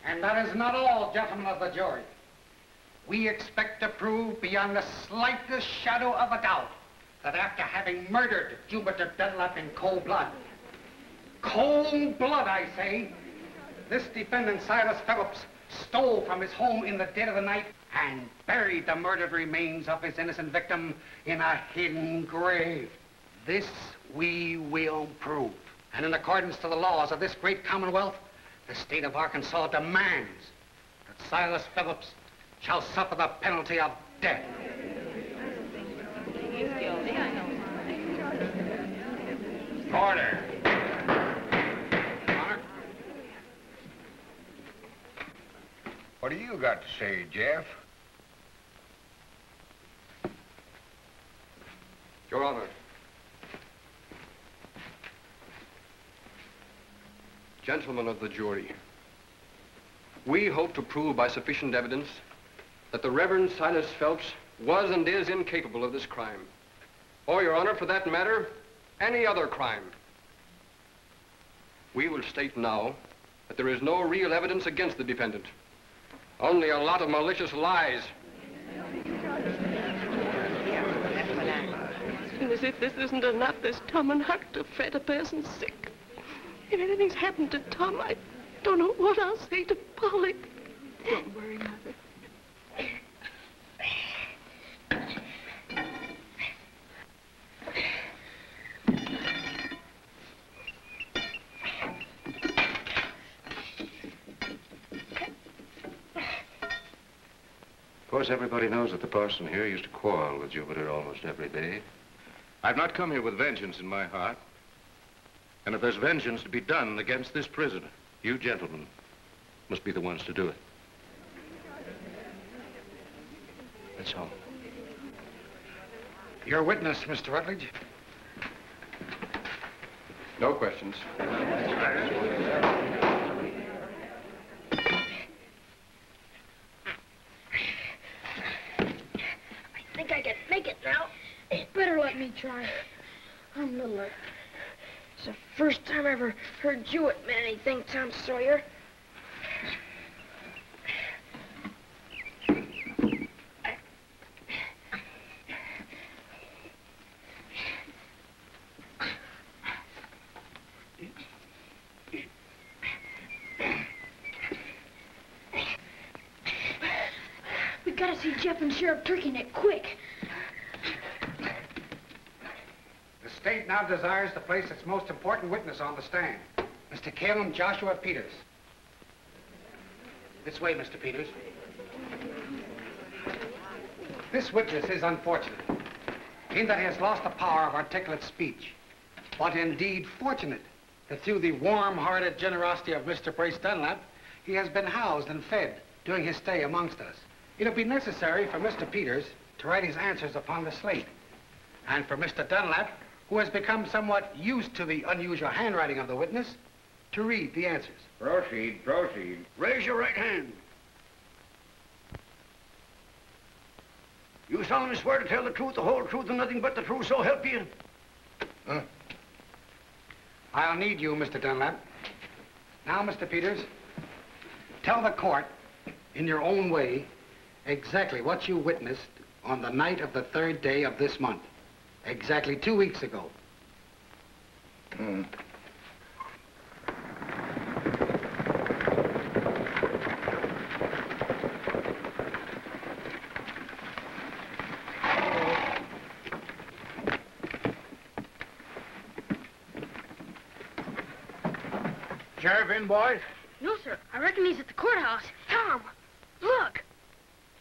And that is not all, gentlemen of the jury. We expect to prove beyond the slightest shadow of a doubt that after having murdered Jupiter Dunlap in cold blood, I say, this defendant, Silas Phillips, stole from his home in the dead of the night and buried the murdered remains of his innocent victim in a hidden grave. This we will prove. And in accordance to the laws of this great Commonwealth, the state of Arkansas demands that Silas Phillips shall suffer the penalty of death. Order. Honor. What do you got to say, Jeff? Your Honor. Gentlemen of the jury, we hope to prove by sufficient evidence that the Reverend Silas Phelps was and is incapable of this crime. Or, Your Honor, for that matter, any other crime. We will state now that there is no real evidence against the defendant. Only a lot of malicious lies. And as if this isn't enough, there's Tom and Huck to fret a person sick. If anything's happened to Tom, I don't know what I'll say to Polly. Don't worry, Mother. Of course, everybody knows that the parson here used to quarrel with Jupiter almost every day. I've not come here with vengeance in my heart. And if there's vengeance to be done against this prisoner, you gentlemen must be the ones to do it. That's all. Your witness, Mr. Rutledge. No questions. I think I can make it now. You better let me try. I'm little. It's the first time I ever heard you admit anything, Tom Sawyer. We gotta see Jeff and Sheriff Turkeyneck quick. The state now desires to place its most important witness on the stand, Mr. Caleb Joshua Peters. This way, Mr. Peters. This witness is unfortunate in that he has lost the power of articulate speech, but indeed fortunate that through the warm-hearted generosity of Mr. Brace Dunlap, he has been housed and fed during his stay amongst us. It'll be necessary for Mr. Peters to write his answers upon the slate, and for Mr. Dunlap, who has become somewhat used to the unusual handwriting of the witness, to read the answers. Proceed, proceed. Raise your right hand. You solemnly swear to tell the truth, the whole truth, and nothing but the truth, so help you? Huh? I'll need you, Mr. Dunlap. Now, Mr. Peters, tell the court, in your own way, exactly what you witnessed on the night of the 3rd day of this month. Exactly 2 weeks ago. Sheriff in, boys? No, sir. I reckon he's at the courthouse. Tom, look.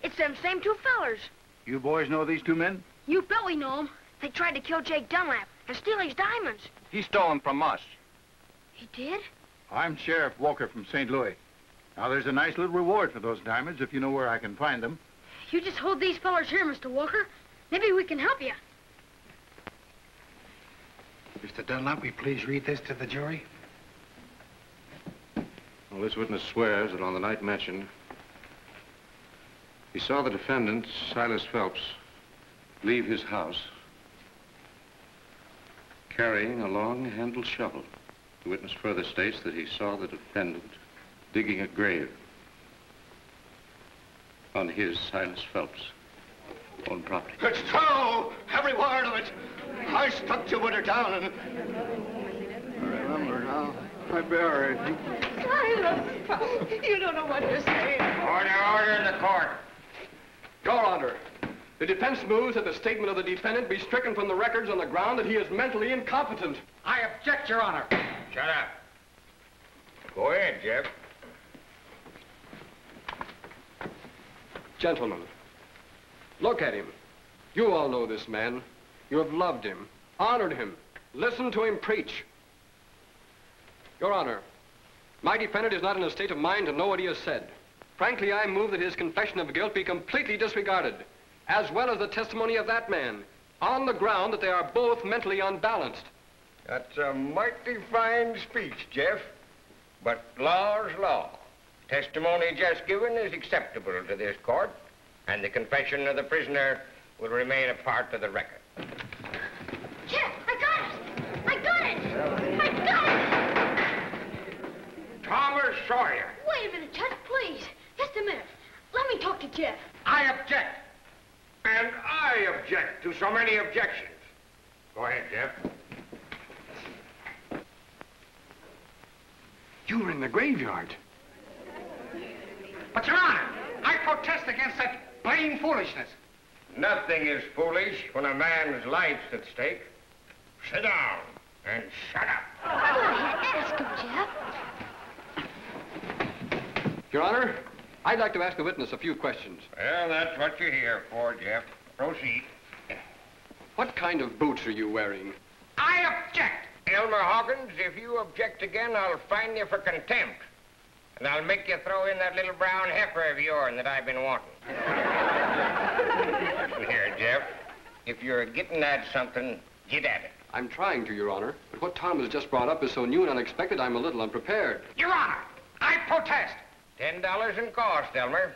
It's them same two fellers. You boys know these two men? You bet we know them. They tried to kill Jake Dunlap and steal his diamonds. He stole them from us. He did? I'm Sheriff Walker from St. Louis. Now, there's a nice little reward for those diamonds if you know where I can find them. You just hold these fellers here, Mr. Walker. Maybe we can help you. Mr. Dunlap, will you please read this to the jury? Well, this witness swears that on the night mentioned, he saw the defendant, Silas Phelps, leave his house carrying a long-handled shovel. The witness further states that he saw the defendant digging a grave. on his, Silas Phelps, own property. It's true, every word of it. I stuck Jupiter down and... Remember now, I'd be all right. Silas, you don't know what you're saying. Order in the court. Your Honor, the defense moves that the statement of the defendant be stricken from the records on the ground that he is mentally incompetent. I object, Your Honor. Shut up. Go ahead, Jeff. Gentlemen, look at him. You all know this man. You have loved him, honored him, listened to him preach. Your Honor, my defendant is not in a state of mind to know what he has said. Frankly, I move that his confession of guilt be completely disregarded, as well as the testimony of that man, on the ground that they are both mentally unbalanced. That's a mighty fine speech, Jeff. But law's law. Testimony just given is acceptable to this court, and the confession of the prisoner will remain a part of the record. Jeff, I got it! I got it! I got it! Thomas Sawyer. Wait a minute, Judge, please. Just a minute. Let me talk to Jeff. I object. And I object to so many objections. Go ahead, Jeff. You were in the graveyard. But, Your Honor, I protest against that plain foolishness. Nothing is foolish when a man's life's at stake. Sit down and shut up. Go ahead, ask him, Jeff. Your Honor, I'd like to ask the witness a few questions. Well, that's what you're here for, Jeff. Proceed. What kind of boots are you wearing? I object. Elmer Hawkins, if you object again, I'll fine you for contempt. And I'll make you throw in that little brown heifer of yours that I've been wanting. Here, Jeff. If you're getting at something, get at it. I'm trying to, Your Honor, but what Tom has just brought up is so new and unexpected, I'm a little unprepared. Your Honor, I protest. $10 in cost, Elmer.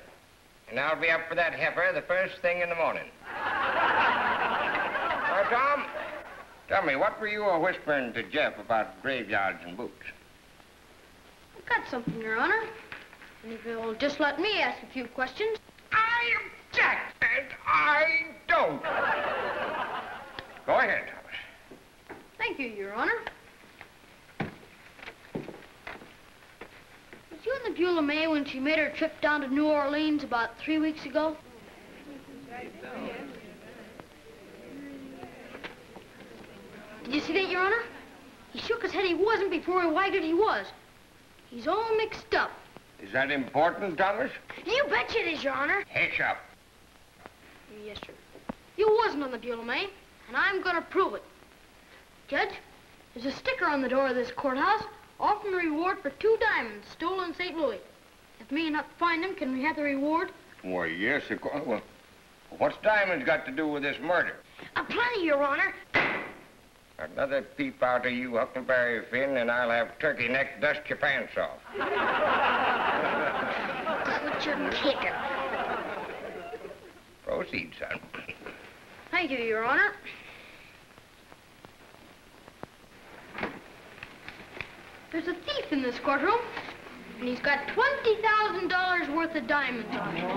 And I'll be up for that heifer the first thing in the morning. Now, Tom, tell me, what were you whispering to Jeff about graveyards and boots? I've got something, Your Honor. And if you'll just let me ask a few questions. I object, and I don't. Go ahead, Thomas. Thank you, Your Honor. Was you in the Beulah May when she made her trip down to New Orleans about 3 weeks ago? Did you see that, Your Honor? He shook his head he wasn't before he wagged it he was. He's all mixed up. Is that important, Thomas? You betcha it is, Your Honor. Hush up. Yes, sir. You wasn't on the Beulah May, and I'm gonna prove it. Judge, there's a sticker on the door of this courthouse, offering a reward for 2 diamonds stolen in St. Louis. If me and Huck find them, can we have the reward? Why, yes, of course. Well, what's diamonds got to do with this murder? Plenty, Your Honor. Another peep out of you, Huckleberry Finn, and I'll have turkey neck dust your pants off. Quit your kicking. Proceed, son. Thank you, Your Honor. There's a thief in this courtroom, and he's got $20,000 worth of diamonds on him.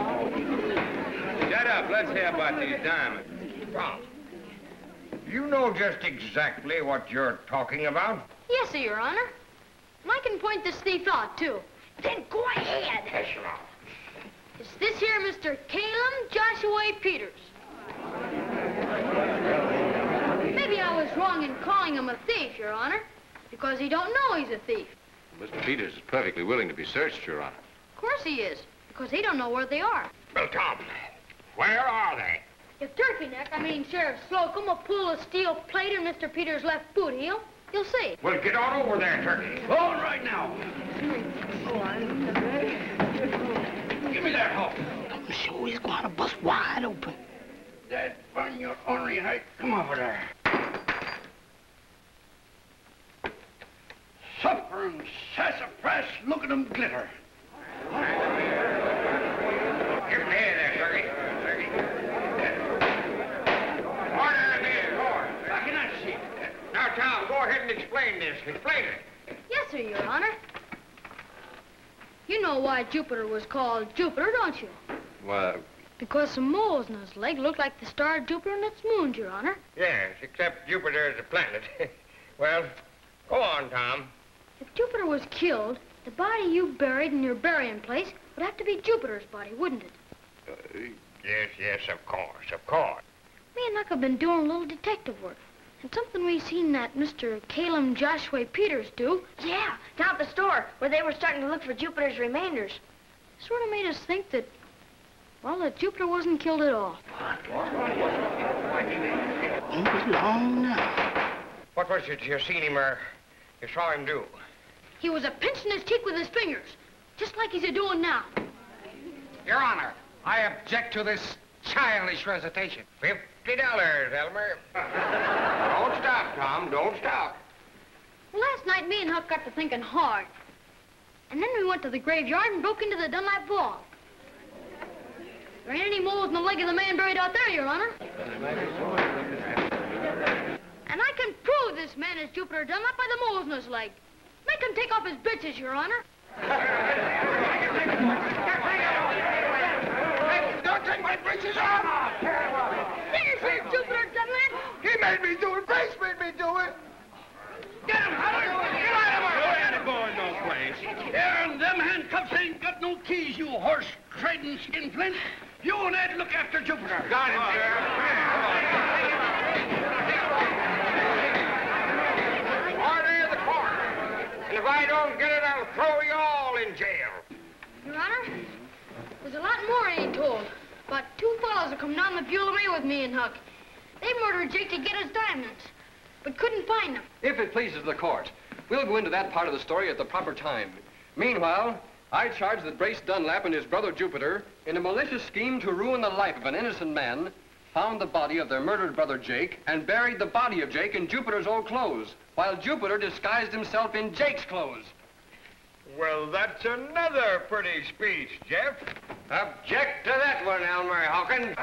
Shut up. Let's hear about these diamonds. Tom, you know just exactly what you're talking about? Yes, sir, Your Honor. And I can point this thief out, too. Then go ahead. Hush him off. It's this here Mr. Caleb Joshua Peters. Maybe I was wrong in calling him a thief, Your Honor, because he don't know he's a thief. Mr. Peters is perfectly willing to be searched, Your Honor. Of course he is, because he don't know where they are. Well, Tom, where are they? If Turkey Neck, I mean Sheriff Slocum, will pull a steel plate in Mr. Peters' left boot heel, you'll see. Well, get on over there, Turkey. All right now. Give me that hook. I'm sure he's going to bust wide open. That burn your ornery height. Come over there. Suffering sassafras, look at them glitter. Give me there, Turkey. Order in the court. I cannot see. Now, Tom, go ahead and explain this. Explain it. Yes, sir, Your Honor. You know why Jupiter was called Jupiter, don't you? Why, Because some moles in his leg look like the star Jupiter and its moons, Your Honor. Yes, except Jupiter is a planet. Well, go on, Tom. If Jupiter was killed, the body you buried in your burying place would have to be Jupiter's body, wouldn't it? Yes, of course. Me and Huck have been doing a little detective work. And something we seen that Mr. Calum Joshua Peters do. Yeah, down at the store, where they were starting to look for Jupiter's remainders. Sort of made us think that, well, that Jupiter wasn't killed at all. Ain't it long now? What was it you seen him or you saw him do? He was a-pinching his cheek with his fingers, just like he's a-doing now. Your Honor, I object to this childish recitation. $50, Elmer. Don't stop, Tom, don't stop. Well, last night, me and Huck got to thinking hard. And then we went to the graveyard and broke into the Dunlap vault. There ain't any moles in the leg of the man buried out there, Your Honor. And I can prove this man is Jupiter Dunlap by the moles in his leg. Make him take off his breeches, Your Honor. Don't take my breeches off! Finish him, Jupiter Dunlap. He made me do it. Grace made me do it. Get him! Get out of here! Going no place. Aaron, them handcuffs ain't got no keys, you horse-trading skinflint. You and Ed look after Jupiter. Got him, sir. Order of the court. And if I don't get it, I'll throw you all in jail. Your Honor, there's a lot more I ain't told. About 2 fellows have come down the Beulah May with me and Huck. They murdered Jake to get his diamonds, but couldn't find them. If it pleases the court, we'll go into that part of the story at the proper time. Meanwhile, I charge that Brace Dunlap and his brother Jupiter, in a malicious scheme to ruin the life of an innocent man, found the body of their murdered brother Jake and buried the body of Jake in Jupiter's old clothes, while Jupiter disguised himself in Jake's clothes. Well, that's another pretty speech, Jeff. Object to that one, Elmer Hawkins.